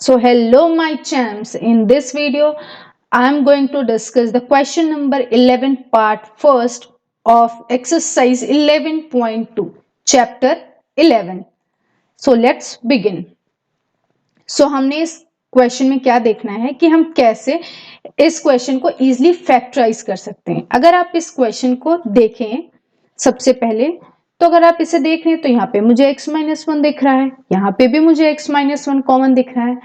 So hello my champs, in this video I am going to discuss the question number 11 part first of exercise 11.2 chapter 11. So let's begin. So हमने इस question में क्या देखना है कि हम कैसे इस क्वेश्चन को इजीली फैक्टराइज कर सकते हैं। अगर आप इस क्वेश्चन को देखें सबसे पहले तो अगर आप इसे देख रहे हैं तो यहाँ पे मुझे x-1 दिख रहा है, यहाँ पे भी मुझे x-1 कॉमन दिख रहा है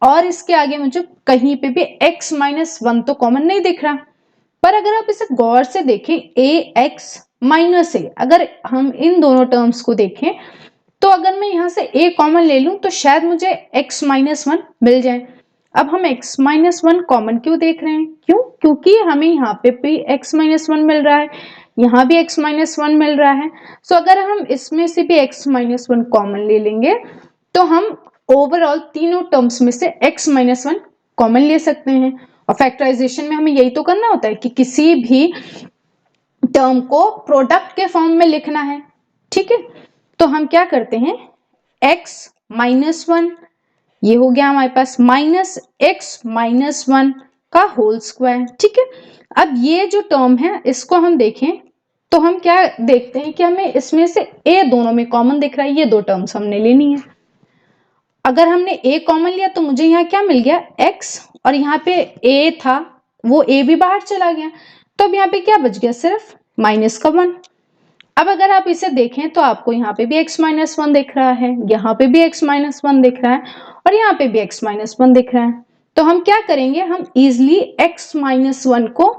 और इसके आगे मुझे कहीं पे भी x-1 तो कॉमन नहीं दिख रहा। पर अगर आप इसे गौर से देखें ax-a, अगर हम इन दोनों टर्म्स को देखें तो अगर मैं यहां से a कॉमन ले लूं तो शायद मुझे x-1 मिल जाए। अब हम x-1 कॉमन क्यों देख रहे हैं? क्योंकि हमें यहाँ पे भी x-1 मिल रहा है, यहाँ भी x-1 मिल रहा है। सो अगर हम इसमें से भी x-1 कॉमन ले लेंगे तो हम ओवरऑल तीनों टर्म्स में से x-1 कॉमन ले सकते हैं। और फैक्टराइजेशन में हमें यही तो करना होता है कि किसी भी टर्म को प्रोडक्ट के फॉर्म में लिखना है। ठीक है, तो हम क्या करते हैं, x-1 ये हो गया हमारे पास माइनस x-1 का होल स्क्वायर। ठीक है, अब ये जो टर्म है इसको हम देखें तो हम क्या देखते हैं कि हमें इसमें से a दोनों में कॉमन दिख रहा है, ये दो टर्म्स हमने लेनी है। अगर हमने a कॉमन लिया तो मुझे यहाँ क्या मिल गया, x, और यहाँ पे a था वो a भी बाहर चला गया, तो अब यहाँ पे क्या बच गया, सिर्फ माइनस का 1। अब अगर आप इसे देखें तो आपको यहाँ पे भी x-1 दिख रहा है, यहाँ पे भी x-1 दिख रहा है और यहाँ पे भी x-1 दिख रहा है। तो हम क्या करेंगे, हम इजिली x-1 को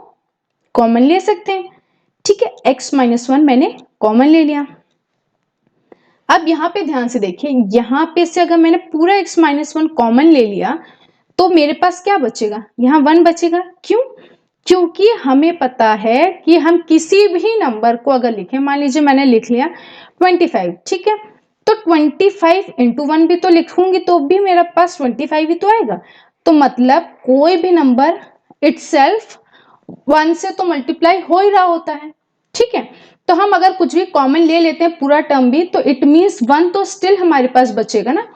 कॉमन ले सकते हैं। ठीक है, x-1 मैंने कॉमन ले लिया। अब यहाँ पे ध्यान से देखिए, यहाँ पे से अगर मैंने पूरा x-1 कॉमन ले लिया तो मेरे पास क्या बचेगा, यहाँ 1 बचेगा। क्योंकि हमें पता है कि हम किसी भी नंबर को अगर लिखें, मान लीजिए मैंने लिख लिया 25, ठीक है, तो 25 इंटू 1 भी तो लिखूंगी तो भी मेरे पास 25 ही तो आएगा। तो मतलब कोई भी नंबर इटसेल्फ 1 से तो मल्टीप्लाई हो ही रहा होता है। ठीक है, तो हम अगर कुछ भी कॉमन ले लेते हैं पूरा टर्म भी, तो इट मीन्स 1 तो स्टिल हमारे पास बचेगा ना,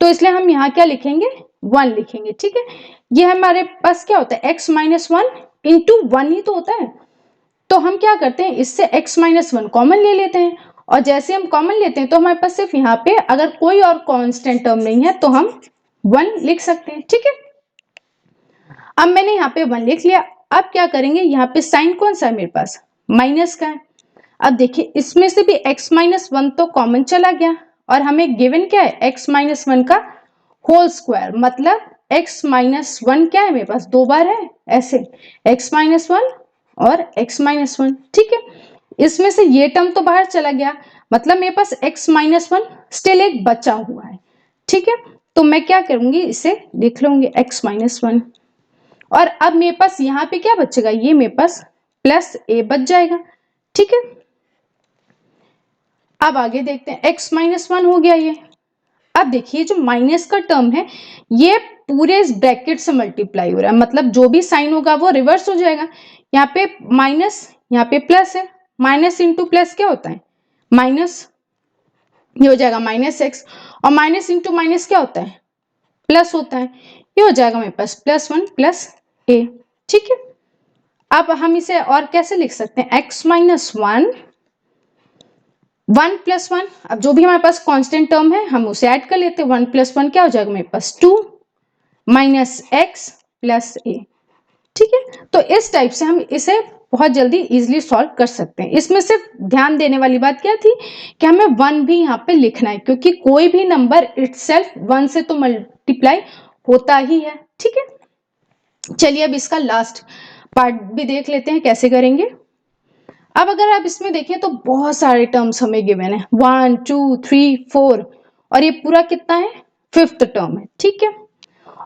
तो इसलिए हम यहाँ क्या लिखेंगे, 1 लिखेंगे। ठीक है, ये हमारे पास क्या होता है, x-1 इंटू 1 ही तो होता है। तो हम क्या करते हैं, इससे x-1 कॉमन ले लेते हैं, और जैसे हम कॉमन लेते हैं तो हमारे पास सिर्फ यहाँ पे अगर कोई और कांस्टेंट टर्म नहीं है तो हम 1 लिख सकते हैं। ठीक है, अब मैंने यहाँ पे 1 लिख लिया। अब क्या करेंगे, यहाँ पे साइन कौन सा है मेरे पास, माइनस का है। अब देखिए इसमें से भी x-1 तो कॉमन चला गया और हमें गिवन क्या है, x-1 का होल स्क्वायर, मतलब x-1 क्या है मेरे पास, दो बार है ऐसे, x-1 और x-1। ठीक है, इसमें से ये टर्म तो बाहर चला गया, मतलब मेरे पास x-1 स्टिल एक बचा हुआ है। ठीक है, तो मैं क्या करूंगी, इसे लिख लूंगी x-1, और अब मेरे पास यहाँ पे क्या बचेगा, ये मेरे पास प्लस a बच जाएगा। ठीक है, अब आगे देखते हैं, x-1 हो गया ये। अब देखिए जो माइनस का टर्म है ये पूरे इस ब्रैकेट से मल्टीप्लाई हो रहा है, मतलब जो भी साइन होगा वो रिवर्स हो जाएगा। यहाँ पे माइनस, यहाँ पे प्लस है, माइनस इंटू प्लस क्या होता है, माइनस, ये हो जाएगा माइनस एक्स, और माइनस इंटू माइनस क्या होता है, प्लस होता है, ये हो जाएगा मेरे पास +1 प्लस a। ठीक है, अब हम इसे और कैसे लिख सकते हैं, x-1 1 + 1, अब जो भी हमारे पास कांस्टेंट टर्म है हम उसे ऐड कर लेते हैं, 1 + 1 क्या हो जाएगा मेरे पास 2 माइनस x प्लस a। ठीक है, तो इस टाइप से हम इसे बहुत जल्दी इजिली सॉल्व कर सकते हैं। इसमें सिर्फ ध्यान देने वाली बात क्या थी कि हमें 1 भी यहाँ पे लिखना है, क्योंकि कोई भी नंबर इटसेल्फ 1 से तो मल्टीप्लाई होता ही है। ठीक है, चलिए अब इसका लास्ट पार्ट भी देख लेते हैं कैसे करेंगे। अब अगर आप इसमें देखें तो बहुत सारे टर्म्स हमें गिवन है, 1 2 3 4, और ये पूरा कितना है, 5th टर्म है। ठीक है,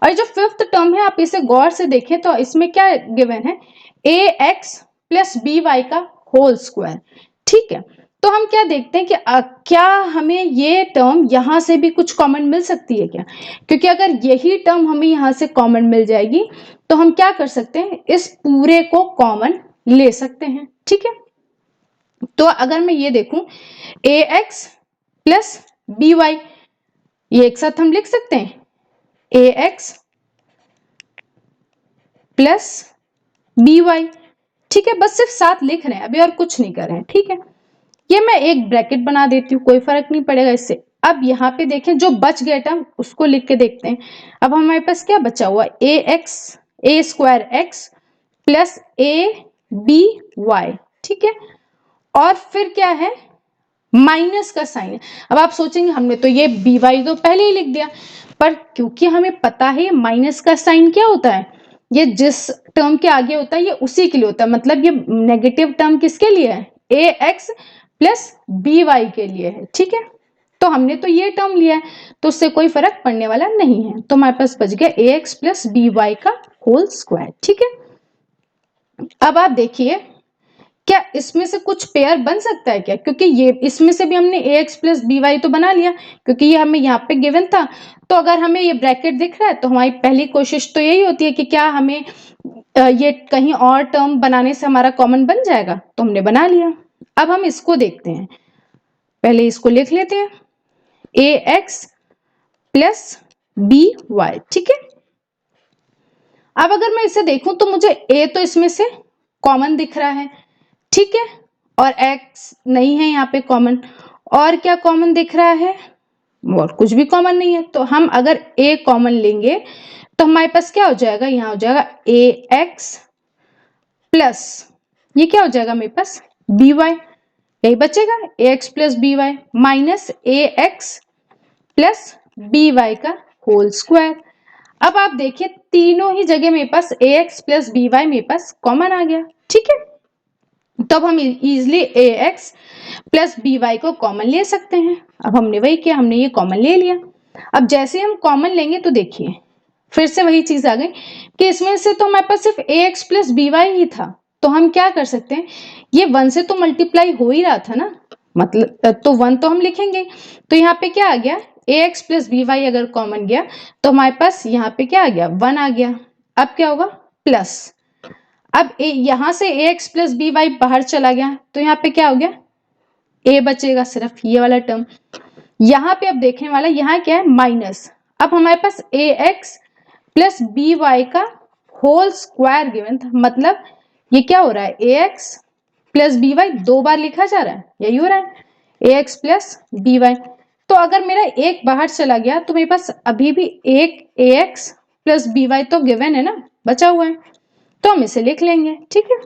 और जो 5th टर्म है आप इसे गौर से देखें तो इसमें क्या गिवन है, ax प्लस by का होल स्क्वायर। ठीक है, तो हम क्या देखते हैं कि क्या हमें ये टर्म यहां से भी कुछ कॉमन मिल सकती है क्या, क्योंकि अगर यही टर्म हमें यहां से कॉमन मिल जाएगी तो हम क्या कर सकते हैं, इस पूरे को कॉमन ले सकते हैं। ठीक है, तो अगर मैं ये देखूं ax प्लस by, ये एक साथ हम लिख सकते हैं ax प्लस by। ठीक है, बस सिर्फ साथ लिख रहे हैं अभी और कुछ नहीं कर रहे हैं। ठीक है, ये मैं एक ब्रैकेट बना देती हूँ, कोई फर्क नहीं पड़ेगा इससे। अब यहाँ पे देखें जो बच गया टर्म उसको लिख के देखते हैं। अब हमारे पास क्या बचा हुआ, A square X plus A B Y. ठीक है, और फिर क्या है, माइनस का साइन। अब आप सोचेंगे हमने तो ये बी वाई तो पहले ही लिख दिया, पर क्योंकि हमें पता है माइनस का साइन क्या होता है, ये जिस टर्म के आगे होता है ये उसी के लिए होता है। मतलब ये नेगेटिव टर्म किसके लिए है, ए एक्स प्लस बी वाई के लिए है। ठीक है, तो हमने तो ये टर्म लिया है तो उससे कोई फर्क पड़ने वाला नहीं है। तो हमारे पास बच गया ए एक्स प्लस बी वाई का होल स्क्वायर। ठीक है, अब आप देखिए क्या इसमें से कुछ पेयर बन सकता है क्या, क्योंकि ये इसमें से भी हमने ए एक्स प्लस बी वाई तो बना लिया क्योंकि ये हमें यहाँ पे गिवन था। तो अगर हमें ये ब्रैकेट दिख रहा है तो हमारी पहली कोशिश तो यही होती है कि क्या हमें ये कहीं और टर्म बनाने से हमारा कॉमन बन जाएगा, तो हमने बना लिया। अब हम इसको देखते हैं, पहले इसको लिख लेते हैं, ए एक्स प्लस बी वाई। ठीक है, अब अगर मैं इसे देखूं तो मुझे ए तो इसमें से कॉमन दिख रहा है। ठीक है, और x नहीं है यहाँ पे कॉमन, और क्या कॉमन दिख रहा है, और कुछ भी कॉमन नहीं है। तो हम अगर a कॉमन लेंगे तो हमारे पास क्या हो जाएगा, यहाँ हो जाएगा ए एक्स प्लस ये क्या हो जाएगा मेरे पास बी वाई, यही बचेगा A X plus B Y minus A X plus B Y का होल स्क्वायर। अब आप देखिए तीनों ही जगह मेरे पास A X plus B Y मेरे पास कॉमन आ गया। ठीक है, तब हम easily A X plus B Y को कॉमन ले सकते हैं। अब हमने वही किया, हमने ये कॉमन ले लिया। अब जैसे हम कॉमन लेंगे तो देखिए फिर से वही चीज आ गई कि इसमें से तो हमारे पास सिर्फ A X plus B Y ही था, तो हम क्या कर सकते हैं, ये 1 से तो मल्टीप्लाई हो ही रहा था ना, मतलब तो 1 तो हम लिखेंगे। तो यहाँ पे क्या आ गया, ए एक्स प्लस बी वाई अगर कॉमन गया तो हमारे पास यहाँ पे क्या आ गया, 1 आ गया। अब क्या होगा, प्लस, अब यहां से ए एक्स प्लस बी वाई बाहर चला गया तो यहाँ पे क्या हो गया, ए बचेगा सिर्फ ये वाला टर्म। यहाँ पे अब देखने वाला यहाँ क्या है, माइनस। अब हमारे पास A X plus B Y का होल स्क्वायर गिवन था, मतलब ये क्या हो रहा है, ए एक्स प्लस बी वाई 2 बार लिखा जा रहा है, यही हो रहा है ए एक्स प्लस बी वाई। तो अगर मेरा एक बाहर चला गया तो मेरे पास अभी भी एक ए एक्स प्लस बी वाई तो गिवन है ना, बचा हुआ है, तो हम इसे लिख लेंगे। ठीक है,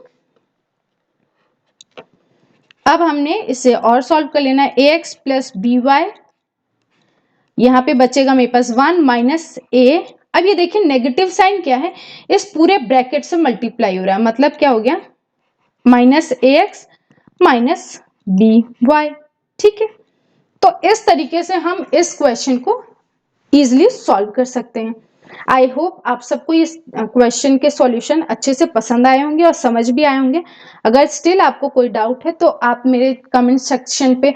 अब हमने इसे और सॉल्व कर लेना है, ए एक्स प्लस बी वाई, यहाँ पे बचेगा मेरे पास 1 माइनस ए। अब ये देखिए नेगेटिव साइन क्या है, इस पूरे ब्रैकेट से मल्टीप्लाई हो रहा है, मतलब क्या हो गया, minus A x minus B Y. ठीक है, तो इस तरीके से हम इस क्वेश्चन को इजिली सॉल्व कर सकते हैं। आई होप आप सबको इस क्वेश्चन के सॉल्यूशन अच्छे से पसंद आए होंगे और समझ भी आए होंगे। अगर स्टिल आपको कोई डाउट है तो आप मेरे कमेंट सेक्शन पे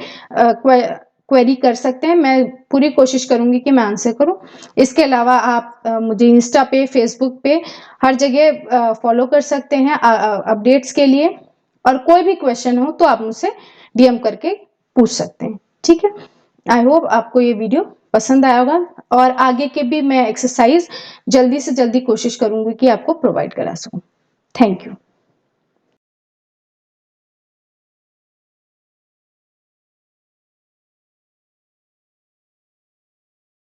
क्वेरी कर सकते हैं, मैं पूरी कोशिश करूंगी कि मैं आंसर करूं। इसके अलावा आप मुझे इंस्टा पे, फेसबुक पे हर जगह फॉलो कर सकते हैं अपडेट्स के लिए, और कोई भी क्वेश्चन हो तो आप मुझसे डीएम करके पूछ सकते हैं। ठीक है, आई होप आपको ये वीडियो पसंद आया होगा, और आगे के भी मैं एक्सरसाइज जल्दी से जल्दी कोशिश करूंगी कि आपको प्रोवाइड करा सकूं। Thank you.